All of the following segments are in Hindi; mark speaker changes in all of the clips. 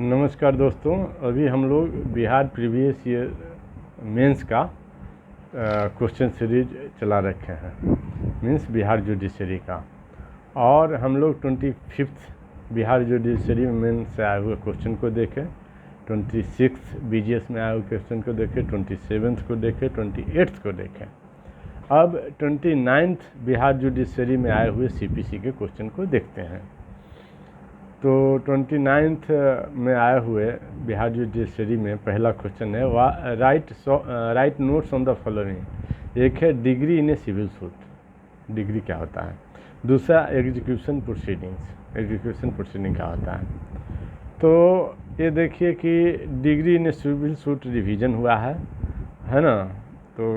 Speaker 1: नमस्कार दोस्तों, अभी हम लोग बिहार प्रीवियस ईयर मेंस का क्वेश्चन सीरीज चला रखे हैं, मीन्स बिहार जुडिशरी का। और हम लोग 25th बिहार जुडिशरी मेंस से आए हुए क्वेश्चन को देखें, 26th बीजीएस में आए हुए क्वेश्चन को देखें, 27th को देखें, 28th को देखें। अब 29th बिहार जुडिशरी में आए हुए सीपीसी के क्वेश्चन को देखते हैं। तो 29th में आए हुए बिहार जुडिशरी में पहला क्वेश्चन है right notes on the following. एक है degree in a civil suit, degree क्या होता है। दूसरा एग्जीक्यूशन प्रोसीडिंग क्या होता है। तो ये देखिए कि degree in a civil suit revision हुआ है ना। तो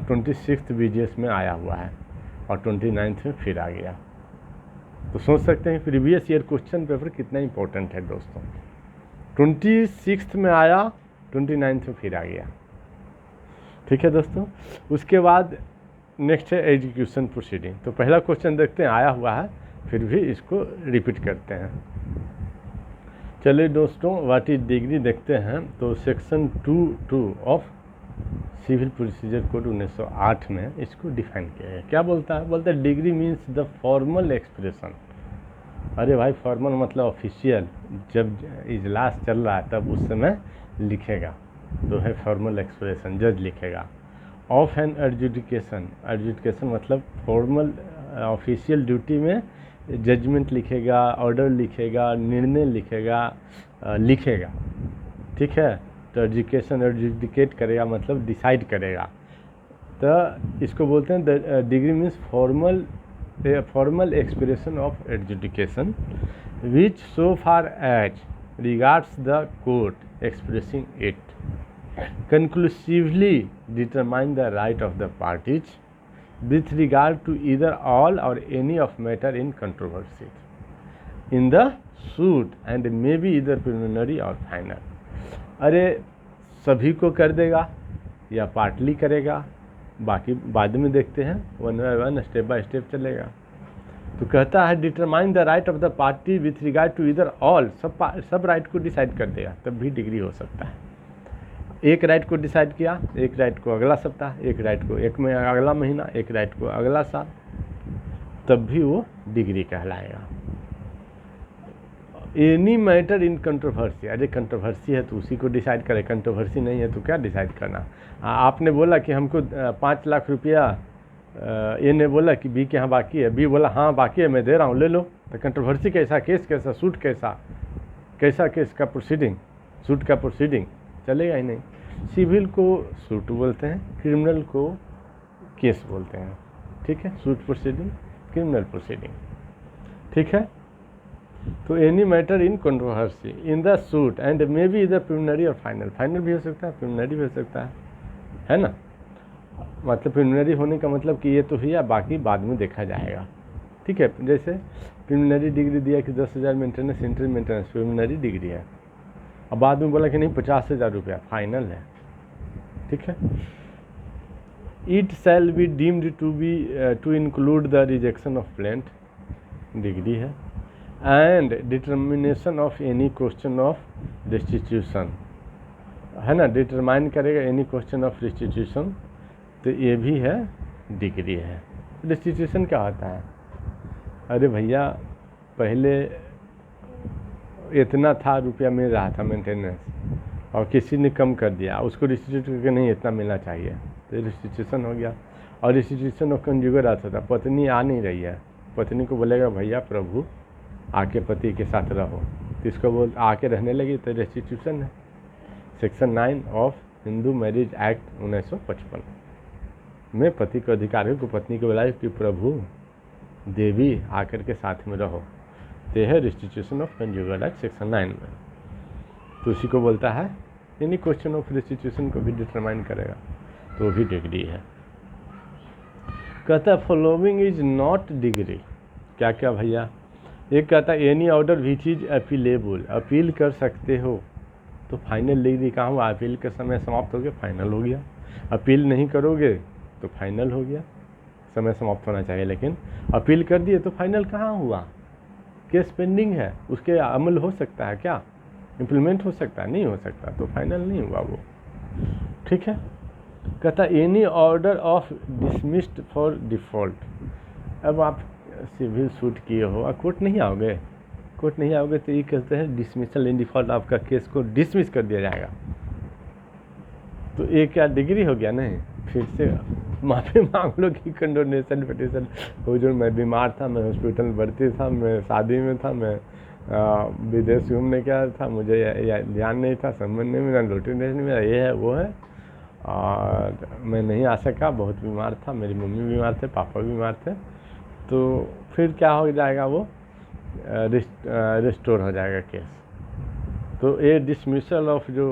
Speaker 1: 26th बीजीएस में आया हुआ है और 29th में फिर आ गया। तो सोच सकते हैं प्रीवियस ईयर क्वेश्चन पेपर कितना इंपॉर्टेंट है दोस्तों। 26th में आया, 29th में फिर आ गया। ठीक है दोस्तों। उसके बाद नेक्स्ट है एग्जीक्यूशन प्रोसीडिंग। तो पहला क्वेश्चन देखते हैं, आया हुआ है, फिर भी इसको रिपीट करते हैं। चलिए दोस्तों, व्हाट इज डिग्री देखते हैं। तो section 2(2) of civil procedure code 1908 में इसको डिफाइन किया है। क्या बोलता है? बोलता है degree means the formal expression. अरे भाई, फॉर्मल मतलब ऑफिशियल, जब इजलास चल रहा है तब उस समय लिखेगा तो है फॉर्मल एक्सप्रेशन, जज लिखेगा। ऑफ एन एडजुडिकेशन मतलब फॉर्मल ऑफिशियल ड्यूटी में जजमेंट लिखेगा, ऑर्डर लिखेगा, निर्णय लिखेगा। ठीक है। तो एडजुडिकेट करेगा मतलब डिसाइड करेगा। तो इसको बोलते हैं degree means formal expression of adjudication which so far as regards the court expressing it conclusively determine the right of the parties with regard to either all or any of matter in controversy in the suit and may be either preliminary or final। अरे सभी को कर देगा या पार्टली करेगा, बाकी बाद में देखते हैं, one by one step by step चलेगा। तो कहता है determine the right of the party with regard to इधर ऑल, सब राइट को डिसाइड कर देगा, तब भी डिग्री हो सकता है। एक राइट को डिसाइड किया, एक राइट को अगला सप्ताह, एक राइट को एक में अगला महीना, एक राइट को अगला साल, तब भी वो डिग्री कहलाएगा। एनी मैटर इन कंट्रोवर्सी, अरे कंट्रोवर्सी है तो उसी को डिसाइड करे, कंट्रोवर्सी नहीं है तो क्या डिसाइड करना। आपने बोला कि हमको 5 लाख रुपया, ए ने बोला कि बी के यहाँ बाकी है, बी बोला हाँ बाकी है, मैं दे रहा हूँ, ले लो। तो कंट्रोवर्सी कैसा, केस कैसा, सूट कैसा केस का प्रोसीडिंग, सूट का प्रोसीडिंग चलेगा ही नहीं। सिविल को सूट बोलते हैं, क्रिमिनल को केस बोलते हैं। ठीक है, सूट प्रोसीडिंग, क्रिमिनल प्रोसीडिंग। ठीक है। तो any matter in controversy in the suit and may be इधर प्रिलिमिनरी और फाइनल, फाइनल भी हो सकता है, प्रिलिमिनरी भी हो सकता है ना। मतलब प्रिलिमिनरी होने का मतलब कि ये तो ही, बाकी बाद में देखा जाएगा। ठीक है। जैसे प्रिलिमिनरी डिग्री दिया कि 10,000 maintenance, inter maintenance preliminary degree है, अब बाद में बोला कि नहीं 50,000 रुपया फाइनल है। ठीक है। It shall be deemed to include the rejection of plaint, decree है। And determination of any question of restitution, है ना, डिटरमाइन करेगा एनी क्वेश्चन ऑफ रेस्टिट्यूशन, तो ये भी है, डिग्री है। रेस्टिट्यूशन क्या होता है? अरे भैया, पहले इतना था रुपया मिल रहा था मेंटेनेंस और किसी ने कम कर दिया, उसको रिस्टिट्यूट करके नहीं इतना मिलना चाहिए, तो रिस्टिट्यूशन हो गया। और रिस्टिट्यूशन ऑफ कंज्यूगर आता था, पत्नी आ नहीं रही है, पत्नी को बोलेगा भैया प्रभु आके पति के साथ रहो, तो इसको बोल आके रहने लगी, तो रेस्टिट्यूशन है। Section 9 of Hindu marriage act 1955 में पति को अधिकार है कि पत्नी को बुलाए कि प्रभु देवी आकर के साथ में रहो, तो है रेस्टिट्यूशन ऑफ कंज्यूगर एक्ट सेक्शन 9 में। तो उसी को बोलता है, एनी क्वेश्चन ऑफ रेस्टिट्यूशन को भी डिटरमाइन करेगा, तो भी डिग्री है। कहता है फॉलोइंग इज नॉट डिग्री। क्या क्या भैया? एक कहता है any order which is appealable, appeal कर सकते हो, तो फाइनल डिग्री कहाँ हुआ? अपील के समय समाप्त हो गया, फाइनल हो गया। अपील नहीं करोगे तो फाइनल हो गया, समय समाप्त होना चाहिए, लेकिन अपील कर दिए तो फाइनल कहाँ हुआ? केस पेंडिंग है, उसके अमल हो सकता है क्या? इम्प्लीमेंट हो सकता है, नहीं हो सकता, तो फाइनल नहीं हुआ वो। ठीक है, कहता any order of dismissed for default. अब आप सिविल सूट किए हो और कोर्ट नहीं आओगे, कोर्ट नहीं आओगे तो ये कहते हैं डिसमिसल इन डिफ़ॉल्ट, आपका केस को डिसमिस कर दिया जाएगा। तो ये क्या डिग्री हो गया? नहीं, फिर से माफ़ी मांग लो कि कंडोनेशन पिटीशन हो। जो मैं बीमार था, मैं हॉस्पिटल में भर्ती था, मैं शादी में था, मैं विदेश घूमने गया था, मुझे ध्यान नहीं था, समझ नहीं मिला, नोटिफिकेशन नहीं मिला, ये है वो है, और मैं नहीं आ सका, बहुत बीमार था, मेरी मम्मी बीमार थे, पापा बीमार थे। तो फिर क्या हो जाएगा, वो रिस्टोर हो जाएगा केस। तो ये डिसमिसल ऑफ जो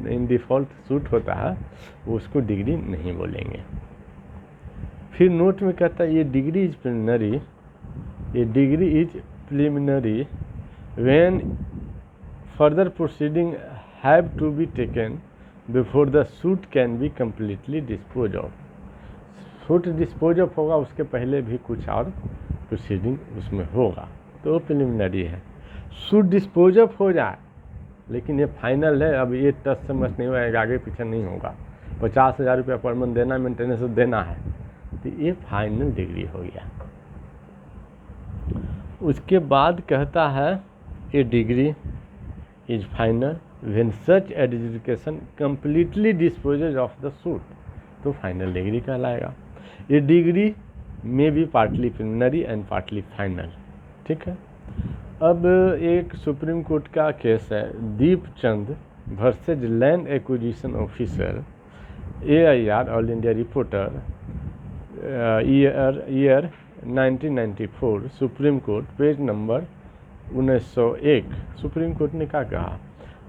Speaker 1: इन डिफ़ॉल्ट सूट होता है उसको डिग्री नहीं बोलेंगे। फिर नोट में कहता है ये डिग्री इज प्रिलिमिनरी, ये degree is preliminary when further proceeding have to be taken before the suit can be completely dispose of. Suit dispose of होगा उसके पहले भी कुछ और प्रोसीडिंग उसमें होगा, तो प्रिलिमिनरी है। सूट डिस्पोज ऑफ हो जाए लेकिन ये फाइनल है, अब ये टच से मच नहीं होगा, आगे पीछे नहीं होगा, 50,000 रुपया पर मंथ देना, मेंटेनेंस देना है, तो ये फाइनल डिग्री हो गया। उसके बाद कहता है ये degree is final when such adjudication completely disposes of the suit, तो फाइनल डिग्री कहलाएगा। ये डिग्री में भी partly preliminary and partly final. ठीक है, अब एक सुप्रीम कोर्ट का केस है Deepchand versus land acquisition officer AIR all India reporter year 1994, supreme court, page number 1901। Supreme court ने क्या कहा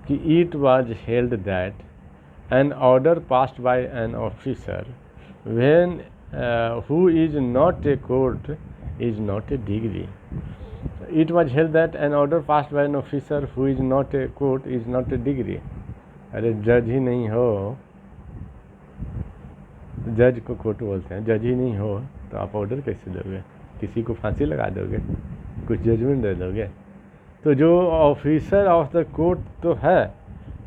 Speaker 1: कि it was held that an order passed by an officer when who is not a court is not a degree. It was held that an order passed by an officer who is not a court is not a degree। अरे जज ही नहीं हो, जज को कोर्ट बोलते हैं, जज ही नहीं हो तो आप ऑर्डर कैसे दोगे? किसी को फांसी लगा दोगे, कुछ जजमेंट दे दोगे? तो जो ऑफिसर ऑफ द कोर्ट तो है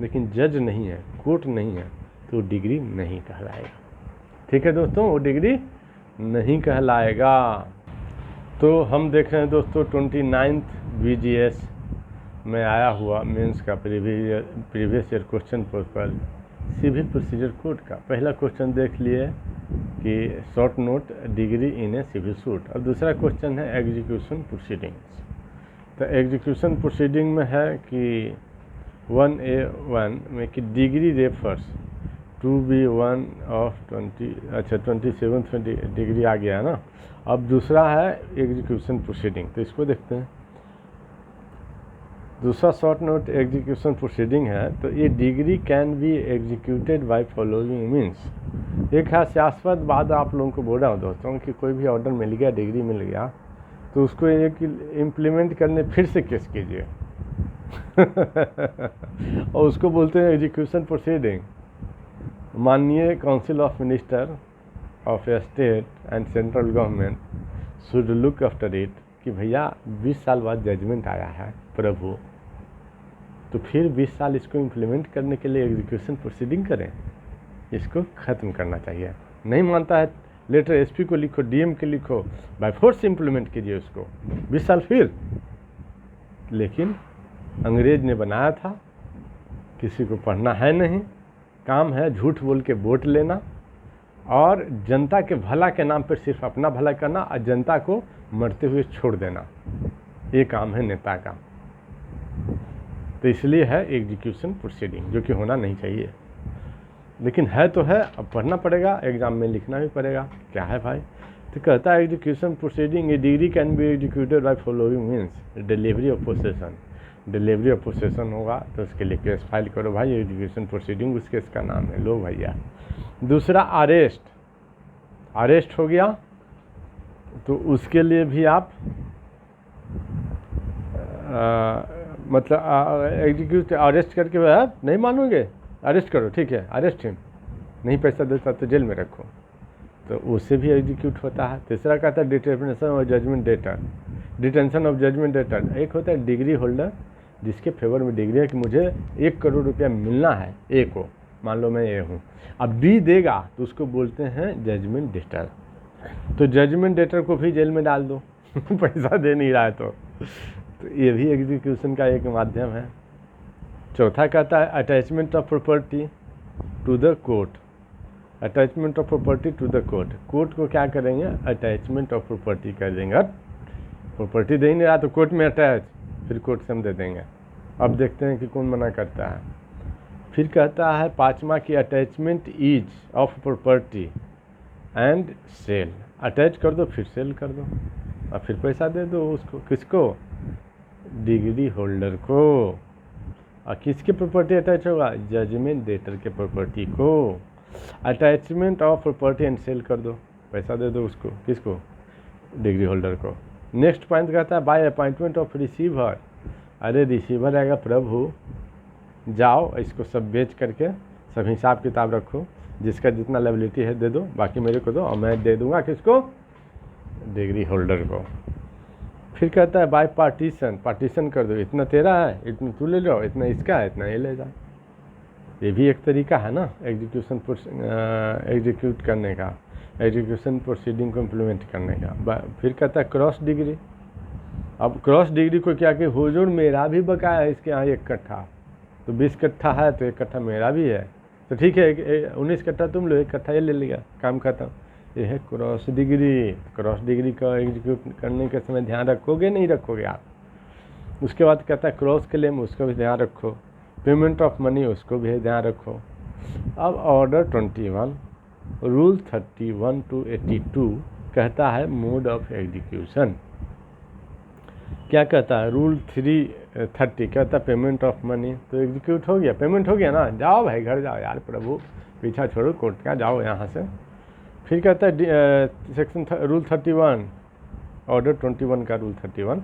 Speaker 1: लेकिन जज नहीं है, कोर्ट नहीं है, तो डिग्री नहीं कहलाएगा। ठीक है दोस्तों, वो डिग्री नहीं कहलाएगा। तो हम देख रहे हैं दोस्तों 29th VGS में आया हुआ मेंस का previous year question paper civil procedure code का। पहला क्वेश्चन देख लिए कि short note decree in a civil suit, और दूसरा क्वेश्चन है एग्जीक्यूशन प्रोसीडिंग्स। तो एग्जीक्यूशन प्रोसीडिंग में है कि 1A1 में कि decree refers to be one of 27th decree आ गया ना। अब दूसरा है एग्जीक्यूशन प्रोसीडिंग, तो इसको देखते हैं। दूसरा शॉर्ट नोट एग्जीक्यूशन प्रोसीडिंग है, तो ये degree can be executed by following means. एक हास्यास्पद बात आप लोगों को बोल रहा हूँ दोस्तों कि कोई भी ऑर्डर मिल गया, डिग्री मिल गया, तो उसको एक इम्प्लीमेंट करने फिर से केस कीजिए और उसको बोलते हैं एग्जीक्यूशन प्रोसीडिंग। माननीय council of minister of A state and central government should look after it कि भैया 20 साल बाद जजमेंट आया है प्रभु, तो फिर 20 साल इसको इम्प्लीमेंट करने के लिए एग्जीक्यूशन प्रोसीडिंग करें, इसको ख़त्म करना चाहिए। नहीं मानता है, लेटर SP को लिखो, DM के लिखो, बाय फोर्स इम्प्लीमेंट कीजिए उसको 20 साल फिर। लेकिन अंग्रेज ने बनाया था, किसी को पढ़ना है नहीं, काम है झूठ बोल के वोट लेना और जनता के भला के नाम पर सिर्फ अपना भला करना और जनता को मरते हुए छोड़ देना, ये काम है नेता का। तो इसलिए है एग्जीक्यूशन प्रोसीडिंग, जो कि होना नहीं चाहिए, लेकिन है तो है, अब पढ़ना पड़ेगा, एग्जाम में लिखना भी पड़ेगा। क्या है भाई? तो कहता है execution proceeding A degree can be executed by following means delivery of possession. Delivery of possession होगा तो उसके लिए केस फाइल करो भाई, एग्जीक्यूशन प्रोसीडिंग उस केस का नाम है, लो भैया। दूसरा अरेस्ट, अरेस्ट हो गया तो उसके लिए भी आप मतलब एग्जीक्यूट अरेस्ट करके नहीं मानोगे, अरेस्ट करो, ठीक है, अरेस्ट हिम, नहीं पैसा देता तो जेल में रखो, तो उससे भी एग्जीक्यूट होता है। तीसरा कहता है determination of judgment debtor, detention of judgment debtor. एक होता है डिग्री होल्डर जिसके फेवर में डिग्री है कि मुझे 1 करोड़ रुपया मिलना है ए को, मान लो मैं ए हूँ, अब बी देगा तो उसको बोलते हैं जजमेंट डेटर। तो जजमेंट डेटर को भी जेल में डाल दो पैसा दे नहीं रहा है तो ये भी एग्जीक्यूशन का एक माध्यम है। चौथा कहता है attachment of property to the court. Attachment of property to the court, court को क्या करेंगे, अटैचमेंट ऑफ प्रॉपर्टी कर देंगे। प्रॉपर्टी दे ही नहीं रहा तो कोर्ट में अटैच, फिर कोर्ट से हम दे देंगे। अब देखते हैं कि कौन मना करता है। फिर कहता है पाँचवा की attachment is of property and sale. Attach कर दो फिर सेल कर दो और फिर पैसा दे दो उसको, किसको, डिग्री होल्डर को। और किसकी प्रॉपर्टी अटैच होगा, जजमेंट डेटर के प्रॉपर्टी को। Attachment of property and sale कर दो, पैसा दे दो उसको, किसको, डिग्री होल्डर को। नेक्स्ट पॉइंट कहता है बाय अपॉइंटमेंट ऑफ रिसीवर। अरे रिसीवर आएगा प्रभु, जाओ इसको सब बेच करके सब हिसाब किताब रखो, जिसका जितना लायबिलिटी है दे दो, बाकी मेरे को दो और मैं दे दूंगा किसको, डिग्री होल्डर को। फिर कहता है बाय पार्टीशन, पार्टीशन कर दो, इतना तेरा है, इतना तू ले लो, इतना इसका है, इतना ये ले जाओ। ये भी एक तरीका है ना एग्जीक्यूशन एग्जीक्यूट करने का, एग्जीक्यूशन प्रोसीडिंग को इम्प्लीमेंट करने का। फिर कहता है क्रॉस डिग्री। अब क्रॉस डिग्री को क्या कि हुजूर मेरा भी बकाया है इसके यहाँ 1 कट्ठा, तो 20 कट्ठा है तो 1 कट्ठा मेरा भी है, तो ठीक है 19 कट्ठा तुम लो, 1 कट्ठा ये ले लिया, काम खत्म। ये है क्रॉस डिग्री। क्रॉस डिग्री का एग्जीक्यूट करने के समय ध्यान रखोगे नहीं रखोगे आप। उसके बाद कहता है क्रॉस क्लेम, उसका भी ध्यान रखो। पेमेंट ऑफ मनी, उसको भी ध्यान रखो। अब ऑर्डर 21 रूल 31 to 82 कहता है मोड ऑफ एग्जीक्यूशन। क्या कहता है, रूल 330 कहता है पेमेंट ऑफ मनी। तो एग्जीक्यूट हो गया, पेमेंट हो गया ना, जाओ भाई घर जाओ यार, प्रभु पीछा छोड़ो कोर्ट का, जाओ यहाँ से। फिर कहता है सेक्शन रूल 31 ऑर्डर 21 का रूल 31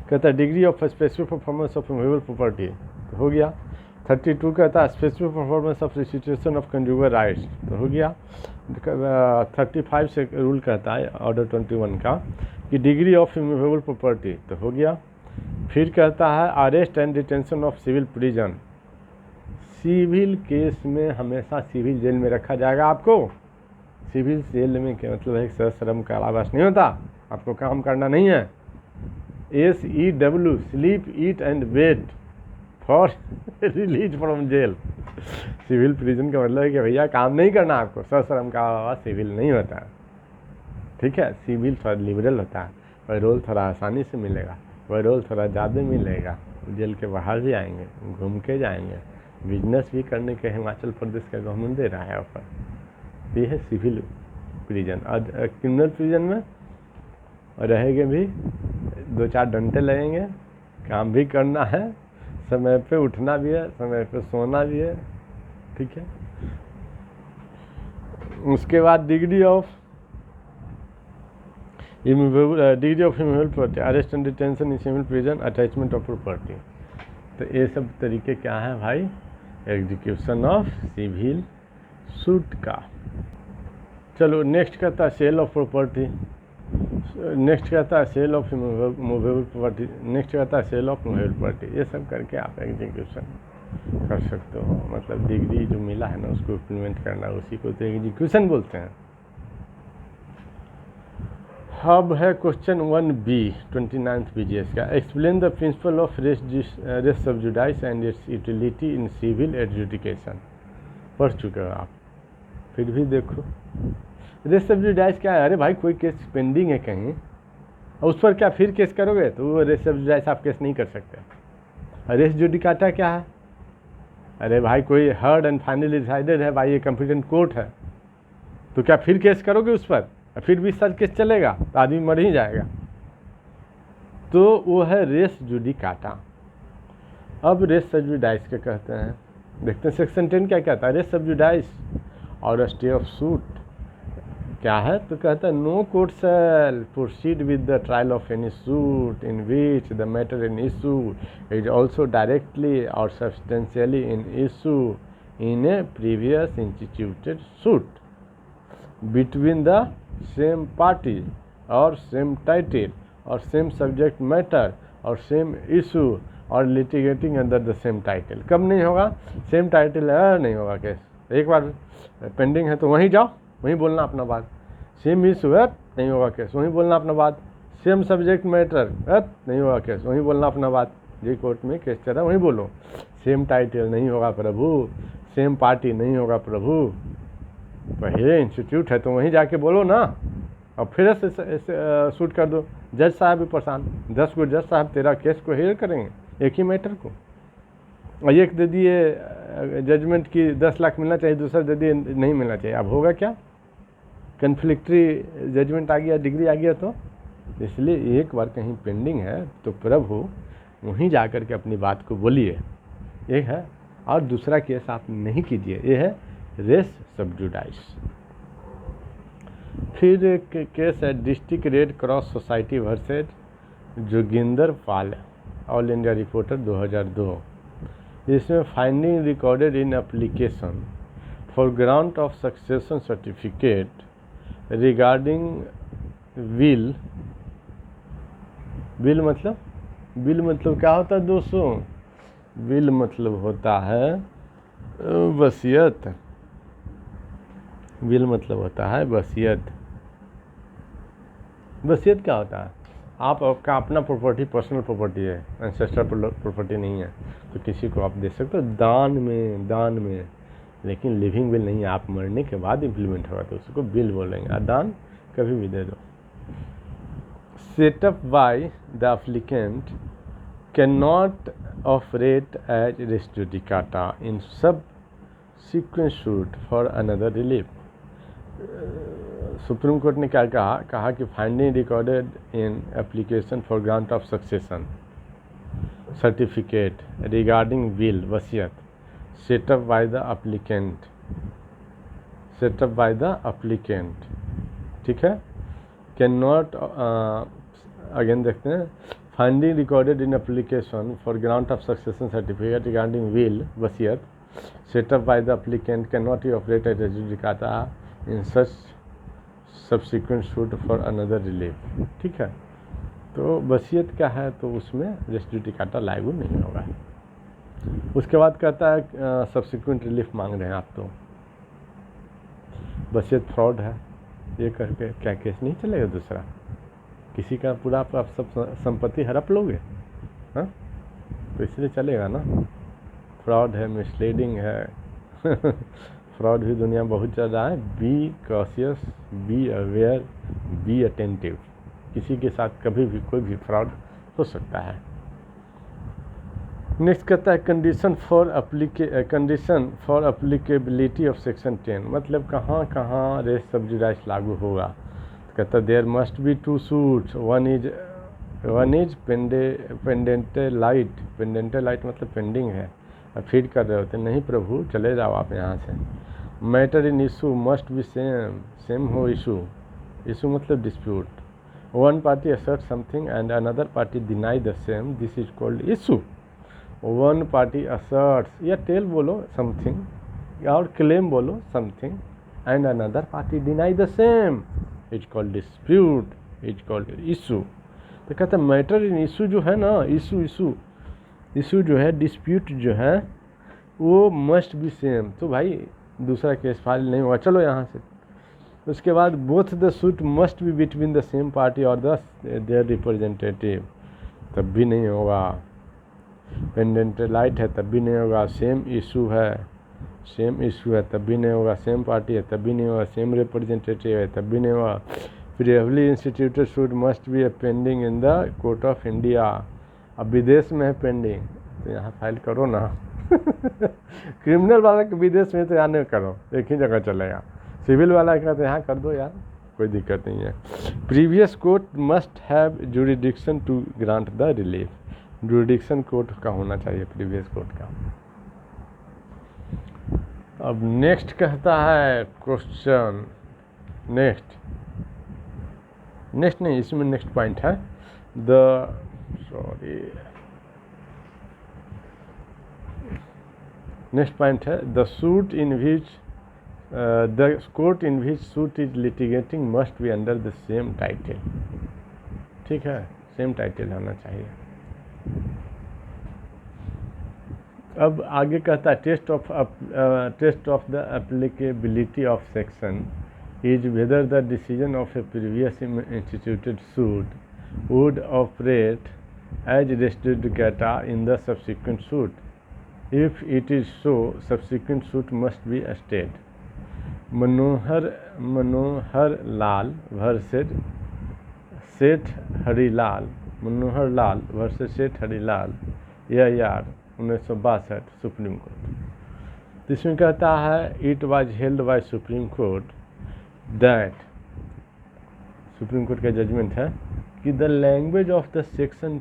Speaker 1: कहता है degree of specific performance of movable property, तो हो गया। 32 कहता है specific performance of restriction of consumer rights, तो हो गया। 35 से रूल कहता है ऑर्डर 21 का कि डिग्री ऑफ इमूवेबल प्रॉपर्टी, तो हो गया। फिर कहता है arrest and detention of civil prison. Civil case में हमेशा सिविल जेल में रखा जाएगा आपको। सिविल जेल में क्या मतलब है, सश्रम कारावास नहीं होता, आपको काम करना नहीं है। SEW sleep eat and wait for release from jail. Civil prison का मतलब है कि भैया काम नहीं करना आपको, सश्रम कारावास सिविल नहीं होता है, ठीक है। सिविल थोड़ा लिबरल होता है, पैरोल थोड़ा आसानी से मिलेगा, पैरोल थोड़ा ज़्यादा मिलेगा, जेल के बाहर भी आएंगे, घूम के जाएंगे, बिजनेस भी करने के हिमाचल प्रदेश का गवर्नमेंट दे रहा है ऑफर। ये है सिविल प्रिजन। और क्रिमिनल प्रिजन में रहेंगे भी, 2-4 डंडे लगेंगे, काम भी करना है, समय पे उठना भी है, समय पे सोना भी है, ठीक है। उसके बाद degree of immovable property, arrest and detention in civil prison, attachment of property. तो ये सब तरीके क्या हैं भाई, एग्जीक्यूशन ऑफ सिविल सूट का। चलो नेक्स्ट कहता है सेल ऑफ प्रॉपर्टी, नेक्स्ट कहता है sale of movable property, next कहता है सेल ऑफ मूवेबल प्रॉपर्टी। ये सब करके आप एग्जीक्यूशन कर सकते हो, मतलब डिग्री जो मिला है ना उसको इम्प्लीमेंट करना, उसी को तो एग्जीक्यूशन बोलते हैं। अब है क्वेश्चन 1B 29th BGS का, explain the principle of res sub judice and its utility in civil adjudication. पढ़ चुके हो आप, फिर भी देखो रेस सब्जुडाइस क्या है। अरे भाई कोई केस पेंडिंग है कहीं और उस पर क्या फिर केस करोगे, तो वो रेस सब्जुडाइस आप केस नहीं कर सकते। रेस जुडिकाटा क्या है, अरे भाई कोई हर्ड एंड फाइनली डिसाइडेड है भाई, ये कॉम्पिटेंट कोर्ट है, तो क्या फिर केस करोगे उस पर, फिर 20 साल केस चलेगा तो आदमी मर ही जाएगा। तो वो है रेस जुडिकाटा। अब रेस सब्जुडाइस क्या कहते हैं, देखते हैं सेक्शन 10 क्या कहता है। रेस सब्जुडाइस और स्टे ऑफ सूट क्या है, तो कहता है no court shall proceed with the trial of any suit in which the matter in issue is also directly और substantially in issue in a previous instituted suit between the same party और सेम टाइटल और सेम सब्जेक्ट मैटर और सेम इशू और litigating under the same title. कब नहीं होगा? सेम टाइटल है नहीं होगा केस। एक बार पेंडिंग है तो वहीं जाओ, वहीं बोलना अपना बात। सेम इशू है नहीं होगा केस, वहीं बोलना अपना बात। सेम सब्जेक्ट मैटर है नहीं होगा केस, वहीं बोलना अपना बात। जी कोर्ट में केस चल रहा है वहीं बोलो। सेम टाइटल नहीं होगा प्रभु, सेम पार्टी नहीं होगा प्रभु। पहले इंस्टीट्यूट है तो वहीं जाके बोलो ना, और फिर से शूट कर दो। जज साहब भी परेशान, 10 गो जज साहब तेरा केस को हेयर करेंगे एक ही मैटर को। और एक दे दिए जजमेंट की 10 लाख मिलना चाहिए, दूसरा दे दिए नहीं मिलना चाहिए। अब होगा क्या? कन्फ्लिक्ट्री जजमेंट आ गया, डिग्री आ गया। तो इसलिए एक बार कहीं पेंडिंग है तो प्रभु वहीं जा कर के अपनी बात को बोलिए, ये है। और दूसरा केस आप नहीं कीजिए, ये है रेस सब जुडाइस। फिर एक केस है District Red Cross Society versus Joginder Pal, All India Reporter 2002। इसमें finding recorded in application for grant of succession certificate regarding will मतलब क्या होता है दोस्तों? विल मतलब होता है वसीयत। विल मतलब होता है वसीयत। वसीयत क्या होता है? आपका अपना प्रॉपर्टी, पर्सनल प्रॉपर्टी है, एंसेस्टर प्रॉपर्टी नहीं है, तो किसी को आप दे सकते हो दान में। लेकिन लिविंग विल नहीं है, आप मरने के बाद इम्प्लीमेंट होगा तो उसको विल बोलेंगे। दान कभी भी दे दो। Set up by the applicant can not operate as res judicata in subsequent suit for another relief. Supreme court ने क्या कहा कि finding recorded in application for grant of succession certificate regarding will वसीयत सेटअप बाय द एप्लीकेंट, ठीक है, कैन नॉट, अगेन देखते हैं, finding recorded in application for grant of succession certificate regarding will वसीयत set up by the applicant can not operate as res judicata in such subsequent suit for another relief, ठीक है। तो वसीयत क्या है तो उसमें रेस जुडिकाटा लागू नहीं होगा। उसके बाद कहता है सब्सिक्वेंट रिलीफ मांग रहे हैं आप, तो वसीयत फ्रॉड है ये करके क्या केस नहीं चलेगा? दूसरा किसी का पूरा आप सब संपत्ति हड़प लोगे, हाँ, तो इसलिए चलेगा ना। फ्रॉड है, मिसलीडिंग है फ्रॉड भी दुनिया बहुत चल रहा है। Be cautious, be aware, be attentive. किसी के साथ कभी भी कोई भी फ्रॉड हो सकता है। नेक्स्ट कहता है condition for applicability of section 10, मतलब कहाँ कहाँ रेस सब जुडाइस लागू होगा। तो कहता है there must be 2 suits, one is pendente lite मतलब पेंडिंग है, फीड कर रहे होते। नहीं प्रभु चले जाओ आप यहाँ से। Matter in issue must be same हो इशू मतलब dispute. One party assert something and another party deny the same, this is called issue. One party assets या टेल बोलो समथिंग और क्लेम बोलो something and another party deny the same, is called dispute, is called issue. तो कहते हैं मैटर इन इशू जो है ना, इशू जो है, डिस्प्यूट जो है वो मस्ट बी सेम। तो भाई दूसरा केस फाइल नहीं होगा, चलो यहाँ से। उसके बाद both the suit must be between the same party और देयर रिप्रेजेंटेटिव, तब भी नहीं होगा। पेंडेंटेलाइट है तब भी नहीं होगा। सेम इशू है तब भी नहीं होगा। सेम पार्टी है तब भी नहीं होगा। सेम रिप्रेजेंटेटिव है तब भी नहीं होगा। Previously instituted suit must B A pending in the court of India. अब विदेश में है पेंडिंग तो यहाँ फाइल करो ना क्रिमिनल वाला के विदेश में तो यहाँ नहीं करो, एक ही जगह चलेगा। सिविल वाला का तो यहाँ कर दो यार, कोई दिक्कत नहीं है। Previous court must have jurisdiction to grant the relief, jurisdiction court का होना चाहिए प्रीवियस कोर्ट का। अब नेक्स्ट कहता है क्वेश्चन, नेक्स्ट नहीं, इसमें नेक्स्ट पॉइंट है नेक्स्ट पॉइंट है the suit in which the court in which suit is litigating must be under the same title, ठीक है, सेम टाइटल होना चाहिए। अब आगे कहता है test of the applicability of section is whether the decision of a previous instituted suit would operate as res judicata in the subsequent suit. If it is so, subsequent suit must be stayed. Manohar Lal versus Seth Harilal. Manohar Lal versus Seth Harilal यार 1962 सुप्रीम कोर्ट. इसमें कहता है it was held by supreme court that, supreme court का जजमेंट है कि the language of the section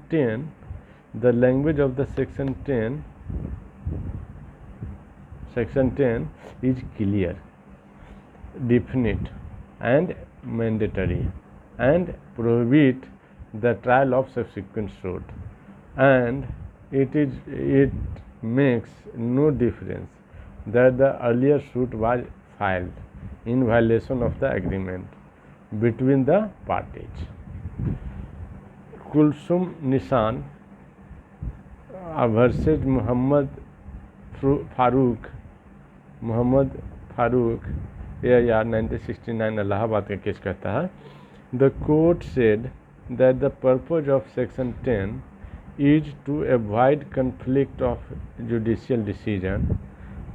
Speaker 1: 10 is clear, definite and mandatory and prohibit the trial of subsequent suit, and it makes no difference that the earlier suit was filed in violation of the agreement between the parties. Kulsum निशान वर्सेज मोहम्मद फारूक यार 1969 इलाहाबाद का केस कहता है the court said that the purpose of section 10 is to avoid conflict of judicial decision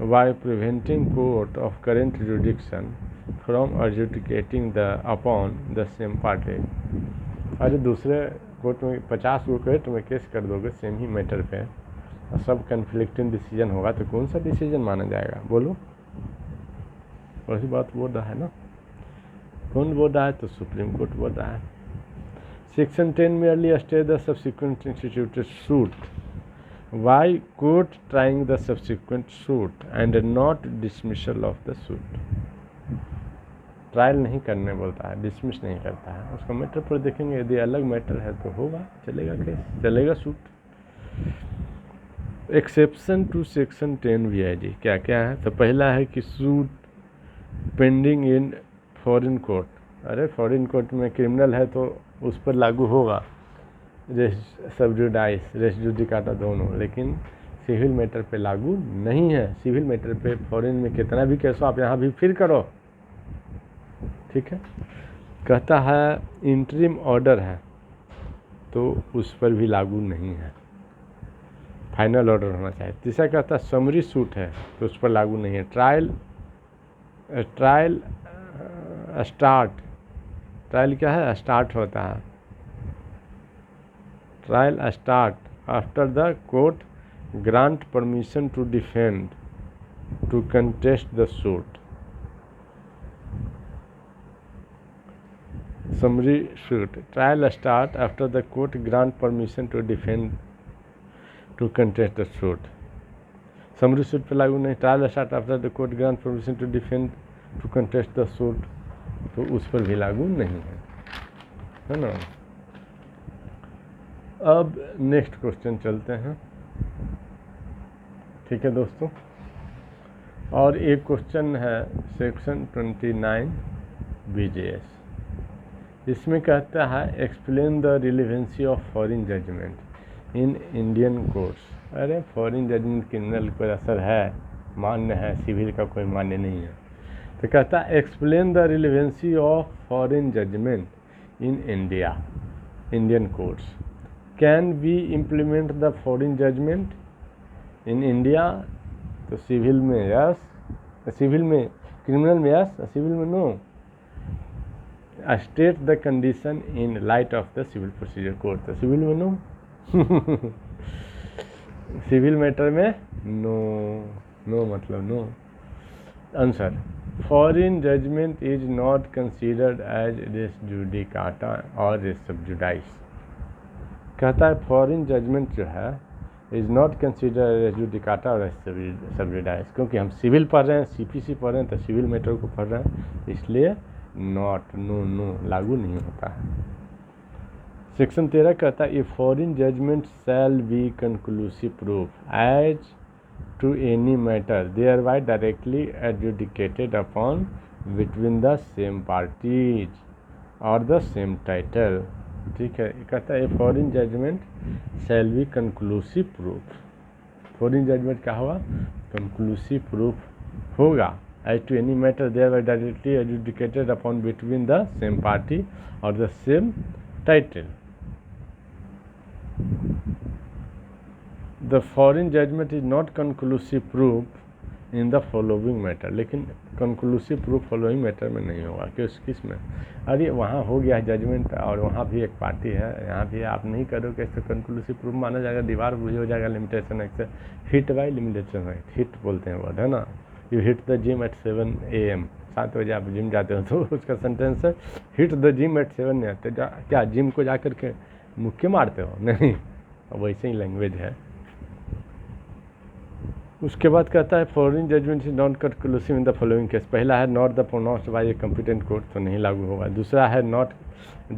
Speaker 1: by preventing court of current jurisdiction from adjudicating the upon the same party. अरे दूसरे कोर्ट में 50 गो कोर्ट में केस कर दोगे सेम ही मैटर पे और सब कन्फ्लिक्टिंग डिसीजन होगा तो कौन सा डिसीजन माना जाएगा बोलो. वही बात बोल रहा है ना. कौन बोल रहा है? तो सुप्रीम कोर्ट बोल रहा है. Section 10 merely stay the subsequent instituted suit. Why court trying the subsequent suit and not dismissal of the suit? Trial नहीं करने बोलता है, डिसमिस नहीं करता है. उसका मैटर पर देखेंगे, यदि अलग मैटर है तो होगा, चलेगा केस, चलेगा सूट. एक्सेप्शन टू सेक्शन 10 भी है जी. क्या क्या है? तो पहला है कि suit pending in foreign court. अरे फॉरेन कोर्ट में क्रिमिनल है तो उस पर लागू होगा सब जुडाइस रेस जुडिकाटा दोनों, लेकिन सिविल मैटर पे लागू नहीं है. सिविल मैटर पे फॉरेन में कितना भी केस हो आप यहाँ भी फिर करो, ठीक है. कहता है इंटरिम ऑर्डर है तो उस पर भी लागू नहीं है, फाइनल ऑर्डर होना चाहिए. तीसरा कहता है समरी सूट है तो उस पर लागू नहीं है. ट्रायल क्या है? स्टार्ट होता है. Trial start after the court grant permission to defend to contest the suit. Summary suit. Trial start after the court grant permission to defend to contest the suit. Summary suit पर लागू नहीं. Trial start after the court grant permission to defend to contest the suit तो उस पर भी लागू नहीं है ना. अब नेक्स्ट क्वेश्चन चलते हैं, ठीक है दोस्तों. और एक क्वेश्चन है सेक्शन 29 BJS. इसमें कहता है explain the relevancy of foreign judgment in Indian courts. अरे फॉरेन जजमेंट क्रिमिनल पर असर है, मान्य है, सिविल का कोई मान्य नहीं है. तो कहता है explain the relevancy of foreign judgment in Indian courts. Can we implement the foreign judgment in India? तो सिविल में यस, सिविल में, क्रिमिनल में यस, सिविल में no. State the condition in light of the civil procedure code. तो सिविल में नो सिविल मैटर में नो मतलब no. Answer foreign judgment is not considered as res judicata और रेस सब जुडाइस. कहता है फॉरेन जजमेंट जो है is not considered res judicata और रेस सब जुडाइस, क्योंकि हम सिविल पढ़ रहे हैं, CPC पढ़ रहे हैं तो सिविल मैटर को पढ़ रहे हैं, इसलिए नॉट नो लागू नहीं होता है. सेक्शन 13 कहता है a foreign judgment shall be conclusive proof as to any matter thereby directly adjudicated upon between the same parties और द सेम टाइटल. ठीक है, कहता है a foreign judgment shall be conclusive proof. Foreign judgment क्या होगा, कंक्लूसिव प्रूफ होगा as to any matter thereby directly adjudicated upon between the same party और the same title. The foreign judgment is not conclusive proof in the following matter, लेकिन कंक्लूसिव प्रूफ फॉलोइंग मैटर में नहीं होगा। किस में, अरे वहाँ हो गया जजमेंट और वहाँ भी एक पार्टी है, यहाँ भी आप नहीं करोगे तो कंक्लूसिव प्रूफ माना जाएगा, दीवार भी हो जाएगा लिमिटेशन एक्ट से। Hit by limitation act, hit बोलते हैं वर्ड, है ना। You hit the gym eight 7 AM, 7 बजे आप जिम जाते हो तो उसका सेंटेंस है hit the gym eight 7 AM। तो क्या जिम को जा कर के मुक्के मारते हो, नहीं, वैसे ही लैंग्वेज है। उसके बाद कहता है foreign judgment is not conclusive in the following case. पहला है not the pronounced by a competent court, तो नहीं लागू होगा। दूसरा है not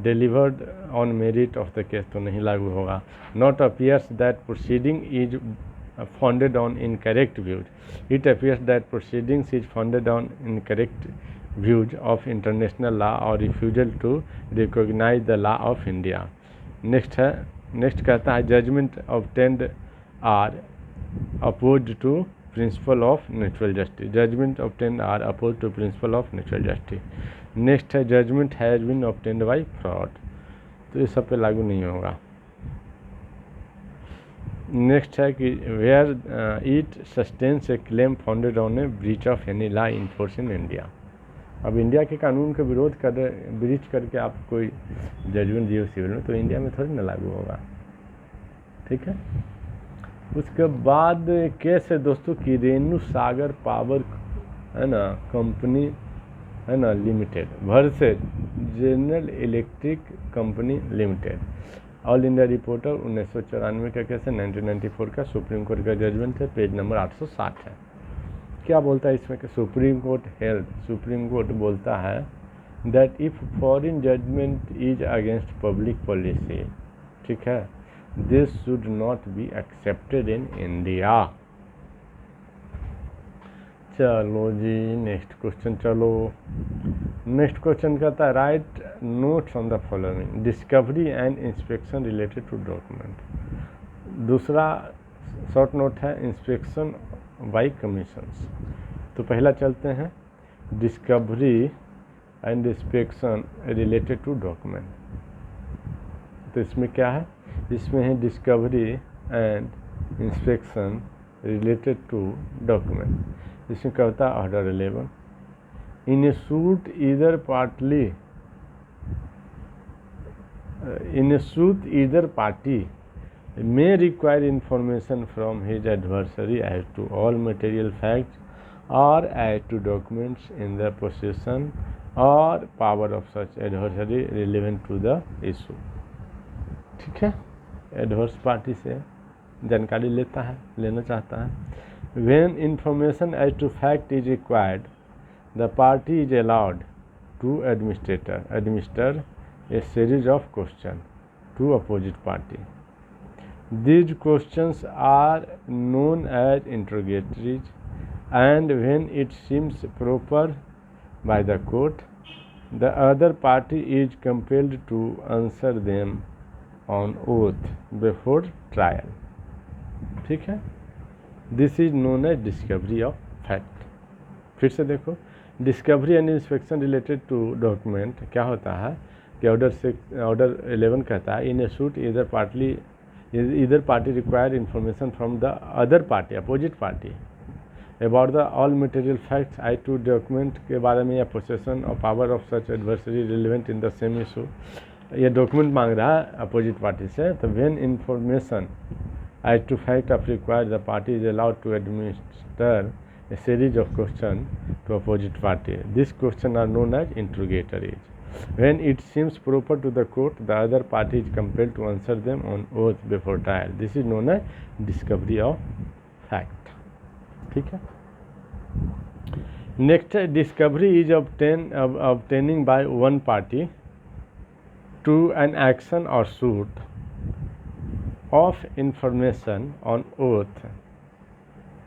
Speaker 1: delivered on merit of the case, तो नहीं लागू होगा। Not appears that proceeding is founded on incorrect views, it appears that proceedings is founded on incorrect views of international law और refusal to recognise the law of India. Next कहता है judgment obtained are opposed to principle of natural justice, judgment obtained are opposed to principle of natural justice। next है judgment has been obtained by fraud, तो ये सब पे लागू नहीं होगा। नेक्स्ट है कि where it sustains a claim founded on a breach of any law in force in India। अब इंडिया के कानून का विरोध ब्रीच करके आप कोई जजमेंट दिए सिविल में, तो इंडिया में थोड़ी ना लागू होगा, ठीक है। उसके बाद केस है दोस्तों कि रेणु सागर पावर, है ना, कंपनी, है ना, limited versus general electric company limited. All India reporter 1994 का केस है, 1994 का सुप्रीम कोर्ट का जजमेंट है, पेज नंबर 860 है। क्या बोलता है इसमें कि सुप्रीम कोर्ट बोलता है that if foreign judgment is against public policy, ठीक है, this should not be accepted in India। चलो जी नेक्स्ट क्वेश्चन, नेक्स्ट क्वेश्चन कहता है right notes on the following, discovery and inspection related to document. दूसरा शॉर्ट नोट है इंस्पेक्शन बाई कमीशंस। तो पहला चलते हैं discovery and inspection related to document. तो इसमें क्या है, इसमें है discovery and inspection related to document. इसमें क्या होता है order 11 in a suit either party may require information from his adversary as to all material facts or as to documents in the possession or power of such adversary relevant to the issue। ठीक है, एडवर्स पार्टी से जानकारी लेना चाहता है। When information as to fact is required, the party is allowed to administer a series of questions to opposite party। These questions are known as interrogatories, and when it seems proper by the court, the other party is compelled to answer them on oath before trial। ठीक है, this is known as discovery of fact. फिर से देखो, discovery and inspection related to document क्या होता है कि ऑर्डर 11 कहता है in a suit either party require information from the other party, opposite party, about the all material facts as to document के बारे में या possession or power of such adversary relevant in the same issue। ये डॉक्यूमेंट मांग रहा है अपोजिट पार्टी से। तो when information as to fact of required, the party is allowed to administer a series of questions to opposite party। These questions are known as interrogatories। When it seems proper to the court, the other party is compelled to answer them on oath before trial। This is known as discovery of fact। ठीक है, next discovery is obtaining by one party to an action or suit of information on oath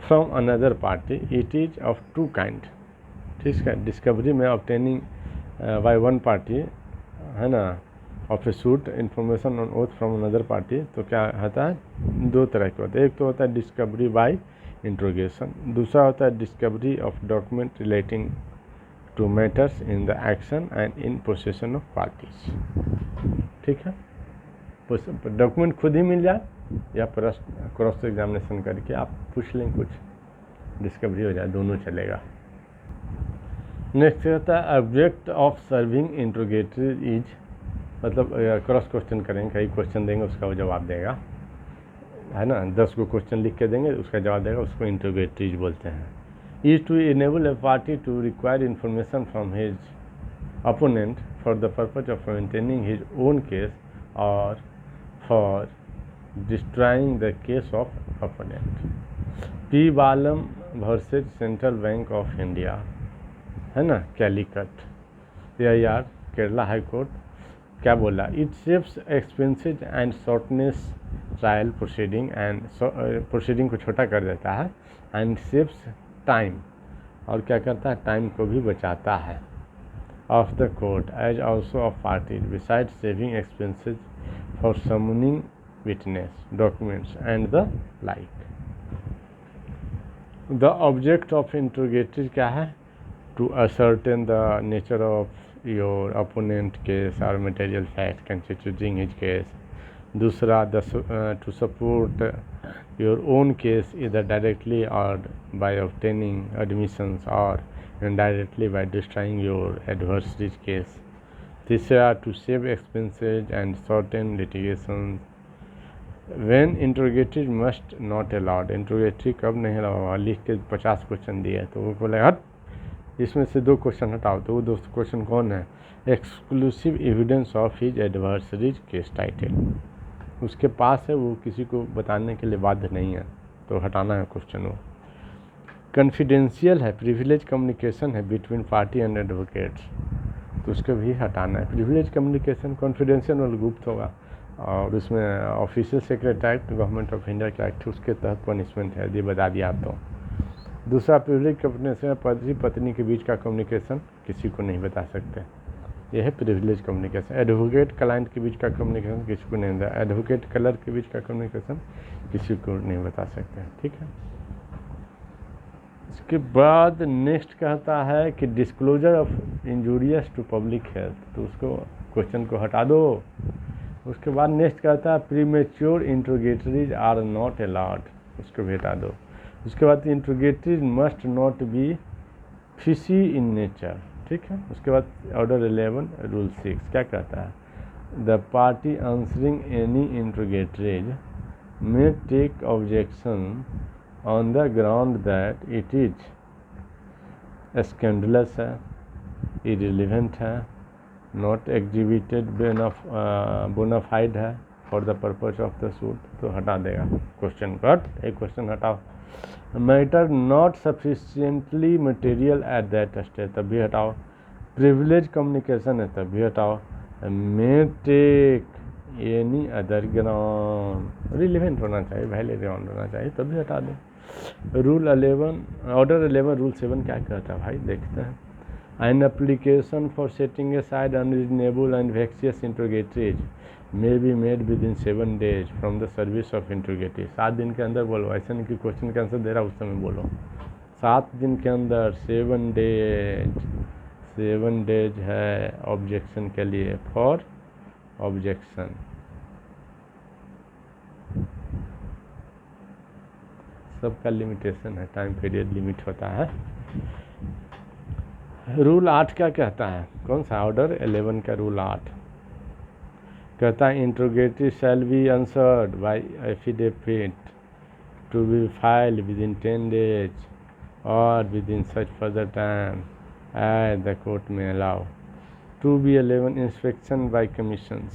Speaker 1: from another party। It is of two kind। ठीक है, डिस्कवरी में obtaining बाय वन पार्टी, है ना, of A suit information on oath from another party, तो क्या होता है, दो तरह के होते हैं। एक तो होता है डिस्कवरी बाय इंट्रोगेशन, दूसरा होता है discovery of document relating to matters in the action and in possession of parties. ठीक है, डॉक्यूमेंट खुद ही मिल जाए या क्रॉस एग्जामिनेशन करके आप पूछ लें, कुछ डिस्कवरी हो जाए, दोनों चलेगा। नेक्स्ट होता है ऑब्जेक्ट ऑफ सर्विंग इंट्रोगेटरी इज, मतलब क्रॉस क्वेश्चन करेंगे, कई क्वेश्चन देंगे उसका वो जवाब देगा, है ना, 10 को क्वेश्चन लिख के देंगे उसका जवाब देगा, उसको इंट्रोगेटरीज बोलते हैं। Is to enable a party to require information from his opponent for the purpose of maintaining his own case और for destroying the case of opponent. P Balam versus Central Bank of India, है ना, Calicut, CIR Kerala High Court, क्या बोला, it saves expenses and shortness trial proceeding and proceeding को छोटा कर देता है, एंड सेव्स टाइम, और क्या करता है, टाइम को भी बचाता है, of the court as also of parties beside saving expenses for summoning witness documents and the like. The object of interrogatory क्या है, to ascertain the nature of your opponent case or material fact constituting his case. दूसरा, to support your own case either directly or by obtaining admissions or indirectly by destroying your adversary's case. तीसरा, to save expenses and shorten litigation. When interrogatory must not allowed, interrogatory कब नहीं अलाउ, लिख के 50 क्वेश्चन दिए तो वो बोले हट इसमें से 2 क्वेश्चन हटाओ, तो वो 2 क्वेश्चन कौन है, exclusive evidence of his adversaries case title, उसके पास है, वो किसी को बताने के लिए बाध्य नहीं है, तो हटाना है क्वेश्चन वो। कॉन्फिडेंशियल है, प्रिविलेज कम्युनिकेशन है बिटवीन पार्टी एंड एडवोकेट्स, तो उसको भी हटाना है। प्रिविलेज कम्युनिकेशन कॉन्फिडेंशियल और गुप्त होगा, और उसमें official secret act government of India का एक्ट उसके तहत पनिशमेंट है, ये बता दिया आप। तो दूसरा, प्रिविलेज कम्युनिकेशन पति पत्नी के बीच का कम्युनिकेशन किसी को नहीं बता सकते, यह है प्रिविलेज कम्युनिकेशन। एडवोकेट क्लाइंट के बीच का कम्युनिकेशन किसी को नहीं बता, एडवोकेट कलर के बीच का कम्युनिकेशन किसी को नहीं बता सकते, ठीक है। इसके बाद नेक्स्ट कहता है कि disclosure of injurious to public health, तो उसको क्वेश्चन को हटा दो। उसके बाद नेक्स्ट कहता है premature interrogatories are not allowed, उसको भी हटा दो। उसके बाद interrogatories must not be fishy in nature, ठीक है। उसके बाद ऑर्डर 11 रूल 6 क्या कहता है, the party answering any interrogatories may take objection on the ground that it is scandalous है, इरिलीवेंट है, नॉट एग्जिबिटेड बोनाफाइड है for the purpose of the suit, तो हटा देगा क्वेश्चन को, एक क्वेश्चन हटाओ। Matter not sufficiently material at that stage, तब भी हटाओ। प्रिविलेज कम्युनिकेशन है, तब भी हटाओ। May take any other ground, relevant होना चाहिए, वैलिड ग्राउंड होना चाहिए, तब भी हटा दो। रूल 11 ऑर्डर 11 रूल 7 क्या कहता है भाई, देखते हैं। An application for setting aside unreasonable and vexatious interrogatories may be made within 7 days from the service of interrogatory। 7 दिन के अंदर बोलो, ऐसा नहीं कि क्वेश्चन का आंसर दे रहा उस समय बोलो, 7 दिन के अंदर, 7 डेज है ऑब्जेक्शन के लिए, फॉर ऑब्जेक्शन। सबका लिमिटेशन है, टाइम पीरियड लिमिट होता है। रूल 8 क्या कहता है, कौन सा, ऑर्डर 11 का रूल 8 कहता है interrogatory shall be answered by affidavit to be filed within 10 days और within such further time as the court may allow. 2B11 inspection by commissions,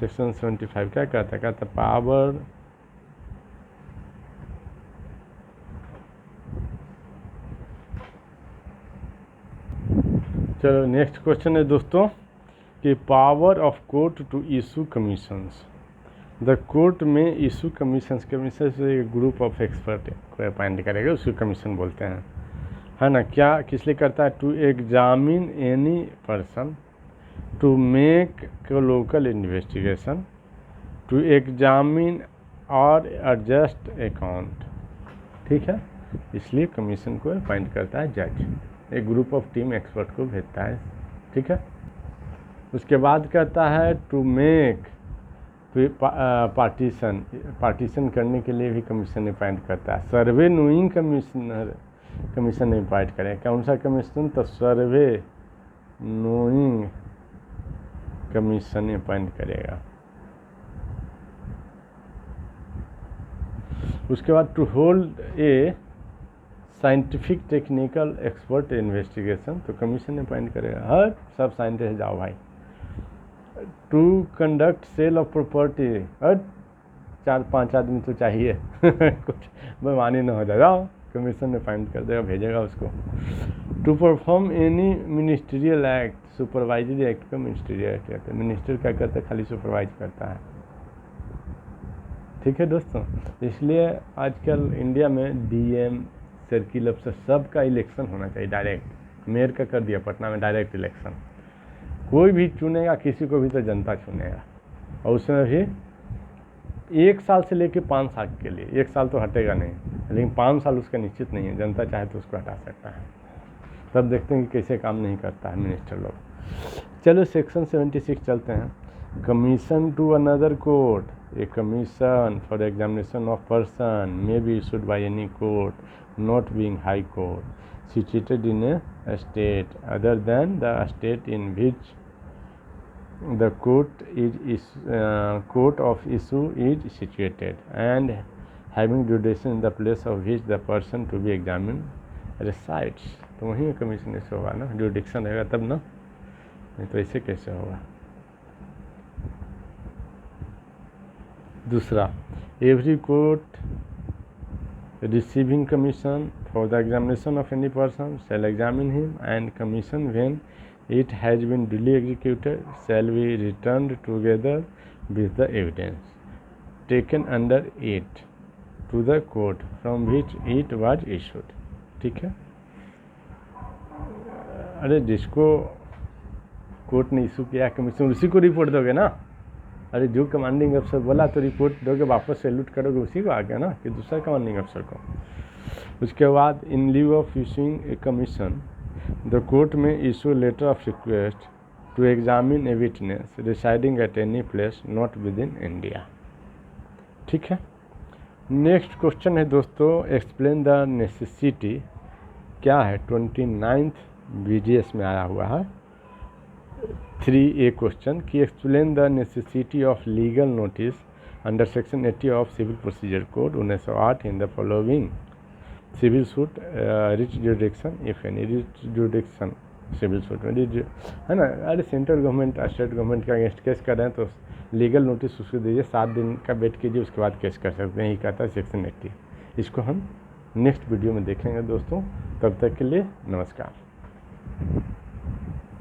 Speaker 1: section 75 क्या कहता है, कहता पावर चलो नेक्स्ट क्वेश्चन है दोस्तों कि power of court to issue commissions. The court में इशू कमीशंस, कमीशन से ग्रुप ऑफ एक्सपर्ट को अपॉइंट करेगा, उसको कमीशन बोलते हैं, है ना। क्या किस लिए करता है, to examine any person to make local investigation, to examine और एडजस्ट अकाउंट। ठीक है, इसलिए कमीशन को अपॉइंट करता है जज, एक ग्रुप ऑफ टीम एक्सपर्ट को भेजता है। ठीक है, उसके बाद कहता है टू मेक, पार्टीशन करने के लिए भी कमीशन अपॉइंट करता है। सर्वे नोइंग कमीशन अपॉइंट करें। कौन सा कमीशन? तो सर्वे नोइंग कमीशन अपॉइंट करेगा। उसके बाद to hold a scientific technical expert investigation, तो कमीशन अपॉइंट करेगा। हर सब साइंटिस्ट जाओ भाई। To conduct sale of property, हर 4-5 आदमी तो चाहिए कुछ बेमानी ना हो जाए, जाओ कमीशन अपॉइंट कर देगा, भेजेगा उसको। To perform any ministerial act, supervisory act का मिनिस्ट्रियल एक्ट कहते हैं। मिनिस्टर क्या करता है? खाली सुपरवाइज करता है। ठीक है दोस्तों, इसलिए आजकल इंडिया में डीएम, सर्किल अफसर सबका इलेक्शन होना चाहिए डायरेक्ट। मेयर का कर दिया पटना में डायरेक्ट इलेक्शन, कोई भी चुनेगा किसी को भी तो जनता चुनेगा, और उसमें भी 1 साल से लेकर 5 साल के लिए। 1 साल तो हटेगा नहीं, लेकिन 5 साल उसका निश्चित नहीं है। जनता चाहे तो उसको हटा सकता है। तब देखते हैं कि कैसे काम नहीं करता है मिनिस्टर लोग। चलो सेक्शन 76 चलते हैं। Commission to another court, a commission for examination of person may be issued by any court not being high court situated in a state other than the state in which the court of issue is situated and having jurisdiction in the place of which the person to be examined resides। तो वहीं कमीशन इशू होगा ना, जुरिडिक्शन रहेगा तब ना, नहीं तो ऐसे कैसे होगा। दूसरा, every court receiving commission for the examination of any person shall examine him and commission when it has been duly executed shall be returned together with the evidence taken under it to the court from which it was issued। ठीक है, अरे जिसको कोर्ट ने इशू किया कमीशन उसी को रिपोर्ट दोगे ना। अरे जो कमांडिंग अफसर बोला तो रिपोर्ट दोगे, वापस सैल्यूट करोगे उसी को आगे ना, कि दूसरा कमांडिंग अफसर को। उसके बाद in lieu of issuing a commission the court में issue letter of request to examine a witness residing at any place not within India. ठीक है, नेक्स्ट क्वेश्चन है दोस्तों, एक्सप्लेन द नेसेसिटी। क्या है? 29th BGS में आया हुआ है 3A क्वेश्चन कि explain the necessity of legal notice under section 80 of civil procedure code 1908 in the following civil suit reach jurisdiction if any. Reach jurisdiction civil suit में है ना। अरे सेंट्रल गवर्नमेंट स्टेट गवर्नमेंट का अगेंस्ट केस कर रहे हैं तो लीगल नोटिस उसको दीजिए, 7 दिन का वेट कीजिए, उसके बाद केस कर सकते हैं। यही कहता है सेक्शन 80। इसको हम नेक्स्ट वीडियो में देखेंगे दोस्तों। तब तक के लिए नमस्कार।